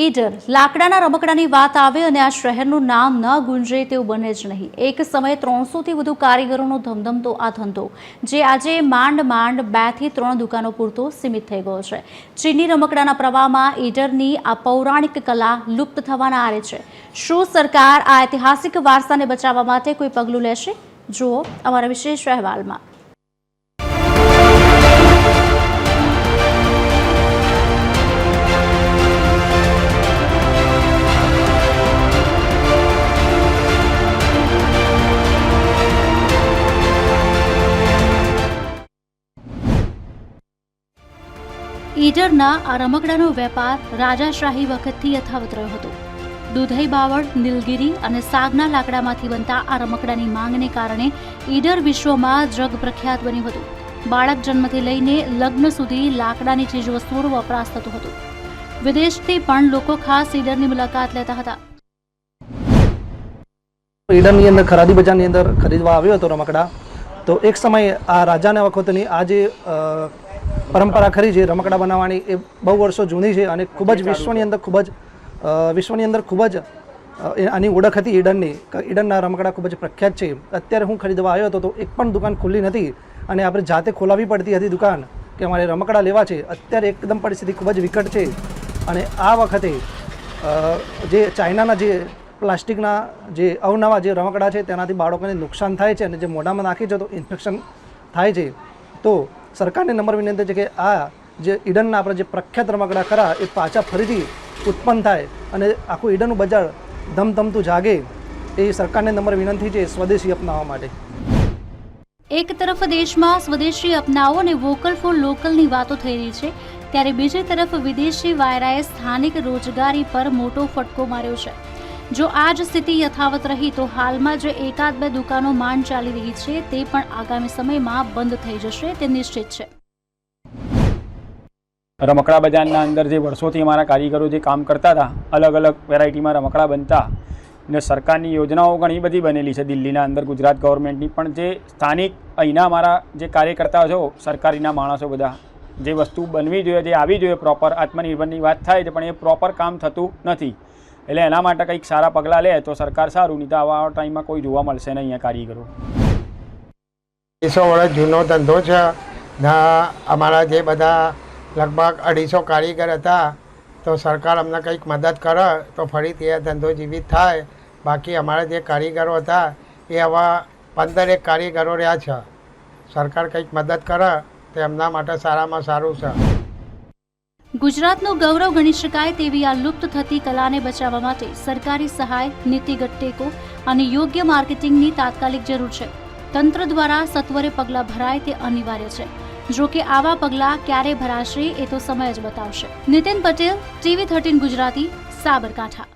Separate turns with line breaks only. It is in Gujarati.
ઈડર લાકડાના રમકડાની વાત આવે અને આ શહેરનું નામ ન ગુંજે તેવું બને જ નહીં। એક સમયે 300થી વધુ કારીગરોનો ધમધમતો આ ધંધો જે આજે માંડ 2 થી 3 દુકાનો પૂરતો સીમિત થઈ ગયો છે। ચીની રમકડાના પ્રવાહમાં ઈડરની આ પૌરાણિક કલા લુપ્ત થવાના આરે છે। શું સરકાર આ ઐતિહાસિક વારસાને બચાવવા માટે કોઈ પગલું લેશે? જુઓ અમારા વિશેષ અહેવાલમાં। ઈડરના આ રમકડાનો વેપાર રાજાશાહી વખતથી યથાવત રહ્યો હતો। દુધઈ બાવળ, નીલગિરી અને સાગના લાકડામાંથી બનતા આ રમકડાની માંગને કારણે ઈડર વિશ્વમાં જગ પ્રખ્યાત બન્યું હતું। બાળક જન્મથી લઈને લગ્ન સુધી લાકડાની ચીજવસ્તુઓનો વપરાશ થતો હતો। વિદેશથી પણ લોકો ખાસ ઈડરની મુલાકાત લેતા હતા।
ઈડરની અંદર ખરાદી બજારની અંદર ખરીદવા આવ્યો હતો રમકડા, તો એક સમય આ રાજાના વખતની આ જે પરંપરા ખરી છે રમકડા બનાવવાની એ બહુ વર્ષો જૂની છે અને ખૂબ જ વિશ્વની અંદર ખૂબ જ આની ઓળખ હતી ઈડરની। ઈડરના રમકડા ખૂબ જ પ્રખ્યાત છે। અત્યારે હું ખરીદવા આવ્યો હતો તો એક પણ દુકાન ખુલ્લી નથી અને આપણે જાતે ખોલાવી પડતી હતી દુકાન કે અમારે રમકડા લેવા છે। અત્યારે એકદમ પરિસ્થિતિ ખૂબ જ વિકટ છે અને આ વખતે જે ચાઇનાના જે પ્લાસ્ટિકના જે અવનવા જે રમકડા છે તેનાથી બાળકોને નુકસાન થાય છે અને જે મોઢામાં નાખી છે તો ઇન્ફેક્શન થાય છે। તો સરકારને નમ્ર વિનંતી છે કે આ જે ઈડનના આપણે જે પ્રખ્યાત રમકડા ખરા એ પાછા ફરીથી ઉત્પન્ન થાય અને આખું ઈડનનું બજાર ધમધમતું જાગે એ સરકારને નમ્ર વિનંતી છે સ્વદેશી અપનાવવા માટે।
એક તરફ દેશમાં સ્વદેશી અપનાવો અને વોકલ ફોર લોકલની વાતો થઈ રહી છે, ત્યારે બીજી તરફ વિદેશી વાયરાએ સ્થાનિક રોજગારી પર મોટો ફટકો માર્યો છે। જો આ જ સ્થિતિ યથાવત રહી તો હાલમાં જે 1-2 દુકાનો માંડ ચાલી રહી છે તે પણ આગામી સમયમાં બંધ થઈ જશે તે નિશ્ચિત છે।
રમકડા બજારના અંદર જે વર્ષોથી અમારા કારીગરો જે કામ કરતા હતા, અલગ અલગ વેરાયટીમાં રમકડા બનતા ને સરકારની યોજનાઓ ઘણી બધી બનેલી છે દિલ્હીના અંદર, ગુજરાત ગવર્મેન્ટની, પણ જે સ્થાનિક અહીંના અમારા જે કાર્યકર્તાઓ છો, સરકારીના માણસો બધા જે વસ્તુ બનવી જોઈએ, જે આવી જોઈએ પ્રોપર આત્મનિર્ભરની વાત થાય છે પણ એ પ્રોપર કામ થતું નથી। એટલે એના માટે કંઈક સારા પગલાં લે તો સરકાર સારું, નહીં તો આવા ટાઈમમાં કોઈ જોવા મળશે નહીં અહીંયા કારીગરો।
200 વર્ષ જૂનો ધંધો છે ને અમારા જે બધા લગભગ 250 કારીગર હતા તો સરકાર અમને કંઈક મદદ કરે તો ફરીથી એ ધંધો જીવિત થાય। બાકી અમારા જે કારીગરો હતા એ હવે 15 કારીગરો રહ્યા છે। સરકાર કંઈક મદદ કરે તો એમના માટે સારામાં સારું છે।
ગુજરાતનું ગૌરવ ગણી શકાય તેવી આ લુપ્ત થતી કલાને બચાવવા માટે સરકારી સહાય, નીતિગત ટેકો અને યોગ્ય માર્કેટિંગની તાત્કાલિક જરૂર છે। તંત્ર દ્વારા સત્વરે પગલાં ભરાય તે અનિવાર્ય છે। જો કે આવા પગલાં ક્યારે ભરાશે એ તો સમય જ બતાવશે। નીતિન પટેલ, TV 13 ગુજરાતી, સાબરકાંઠા।